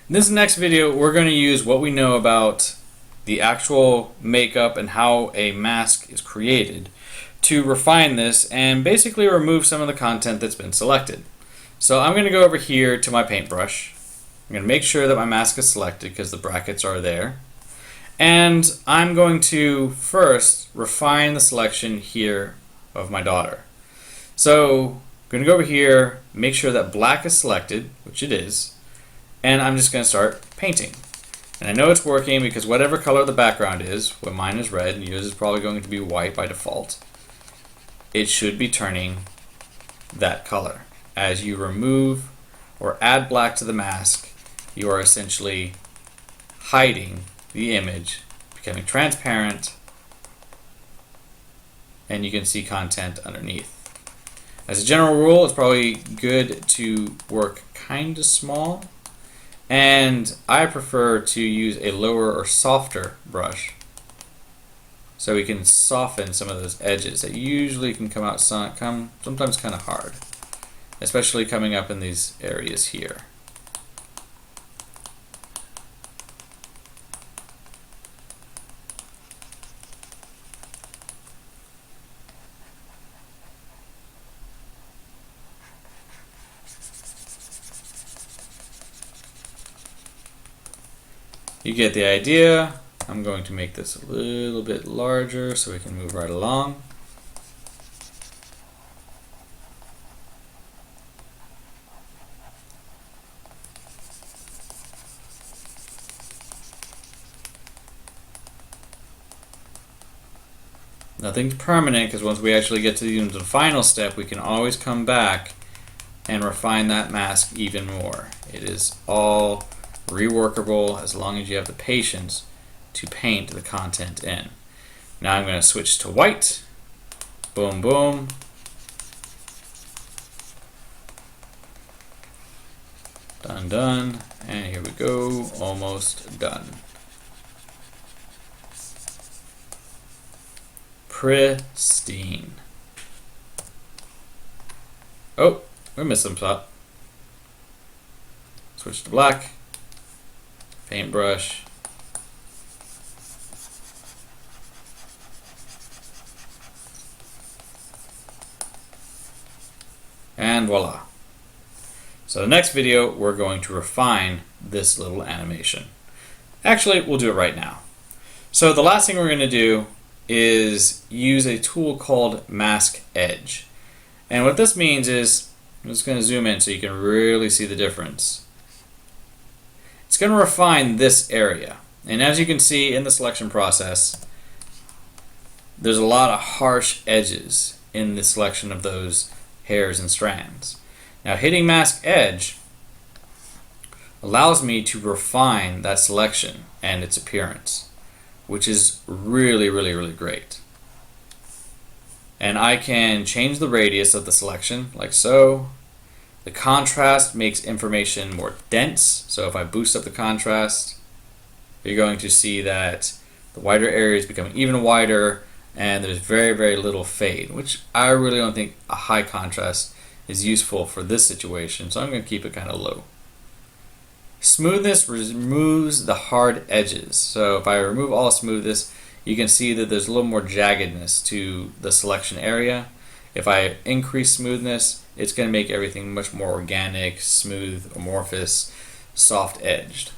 In this next video, we're going to use what we know about the actual makeup and how a mask is created to refine this and basically remove some of the content that's been selected. So I'm going to go over here to my paintbrush. I'm going to make sure that my mask is selected because the brackets are there. And I'm going to first refine the selection here of my daughter. So I'm going to go over here, make sure that black is selected, which it is, and I'm just going to start painting. And I know it's working because whatever color the background is, well, mine is red and yours is probably going to be white by default, it should be turning that color. As you remove or add black to the mask, you are essentially hiding the image, becoming transparent, and you can see content underneath. As a general rule, it's probably good to work kind of small, and I prefer to use a lower or softer brush so we can soften some of those edges that usually can come out sometimes kind of hard, especially coming up in these areas here. You get the idea. I'm going to make this a little bit larger so we can move right along. Nothing's permanent because once we actually get to the final step, we can always come back and refine that mask even more. It is all reworkable as long as you have the patience to paint the content in. Now I'm going to switch to white. Boom, boom. Done, done. And here we go. Almost done. Pristine. Oh, we missed some spot. Switch to black. Paintbrush. And voila. So the next video, we're going to refine this little animation. Actually, we'll do it right now. So the last thing we're going to do is use a tool called Mask Edge. And what this means is, I'm just going to zoom in so you can really see the difference. It's going to refine this area. And as you can see in the selection process, there's a lot of harsh edges in the selection of those hairs and strands. Now hitting Mask Edge allows me to refine that selection and its appearance, which is really, really, really great. And I can change the radius of the selection like so. The contrast makes information more dense, so if I boost up the contrast, you're going to see that the wider area is becoming even wider and there's very, very little fade, which I really don't think a high contrast is useful for this situation, so I'm going to keep it kind of low. Smoothness removes the hard edges, so if I remove all smoothness, you can see that there's a little more jaggedness to the selection area. If I increase smoothness, it's going to make everything much more organic, smooth, amorphous, soft-edged.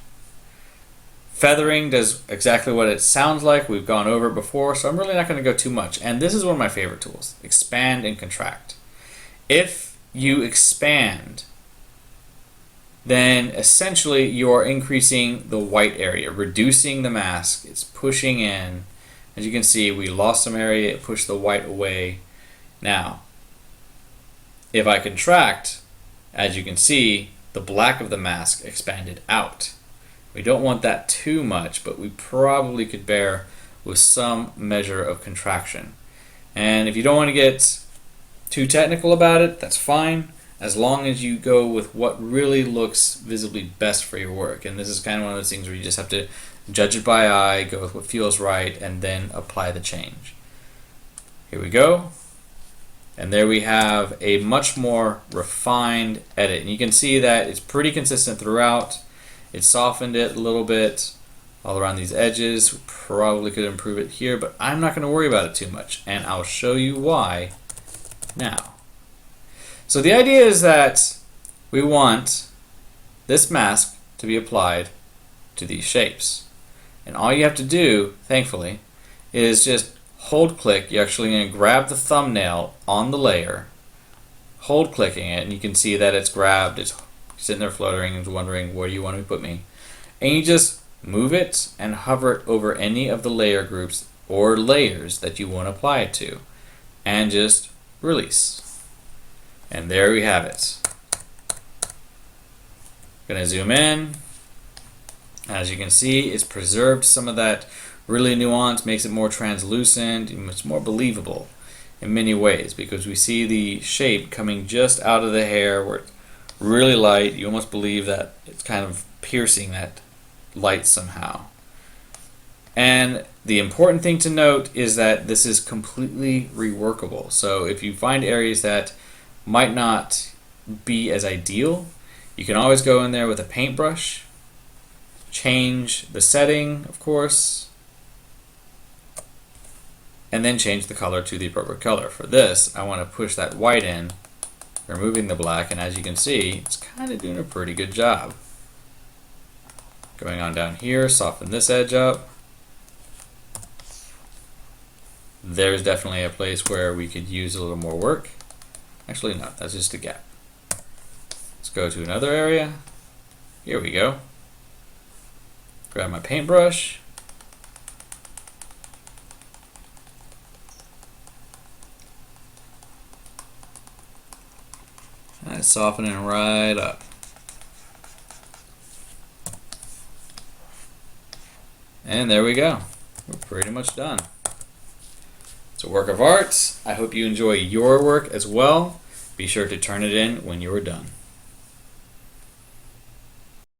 Feathering does exactly what it sounds like. We've gone over it before, so I'm really not going to go too much. And this is one of my favorite tools, expand and contract. If you expand, then essentially you are increasing the white area, reducing the mask. It's pushing in. As you can see, we lost some area, it pushed the white away. Now, if I contract, as you can see, the black of the mask expanded out. We don't want that too much, but we probably could bear with some measure of contraction. And if you don't want to get too technical about it, that's fine, as long as you go with what really looks visibly best for your work. And this is kind of one of those things where you just have to judge it by eye, go with what feels right, and then apply the change. Here we go. And there we have a much more refined edit. And you can see that it's pretty consistent throughout. It softened it a little bit all around these edges. Probably could improve it here, but I'm not going to worry about it too much, and I'll show you why now. So the idea is that we want this mask to be applied to these shapes. And all you have to do, thankfully, is just hold click. You're actually going to grab the thumbnail on the layer, hold clicking it, and you can see that it's grabbed. It's sitting there fluttering and wondering, where do you want to put me? And you just move it and hover it over any of the layer groups or layers that you want to apply it to, and just release. And there we have it. Gonna zoom in. As you can see, it's preserved some of that really nuance, makes it more translucent, and it's more believable in many ways, because we see the shape coming just out of the hair where it's really light. You almost believe that it's kind of piercing that light somehow. And the important thing to note is that this is completely reworkable. So if you find areas that might not be as ideal, you can always go in there with a paintbrush, change the setting, of course, and then change the color to the appropriate color. For this, I want to push that white in, removing the black, and as you can see, it's kind of doing a pretty good job. Going on down here, soften this edge up. There's definitely a place where we could use a little more work. Actually, no, that's just a gap. Let's go to another area. Here we go. Grab my paintbrush. And soften it right up. And there we go. We're pretty much done. It's a work of art. I hope you enjoy your work as well. Be sure to turn it in when you are done.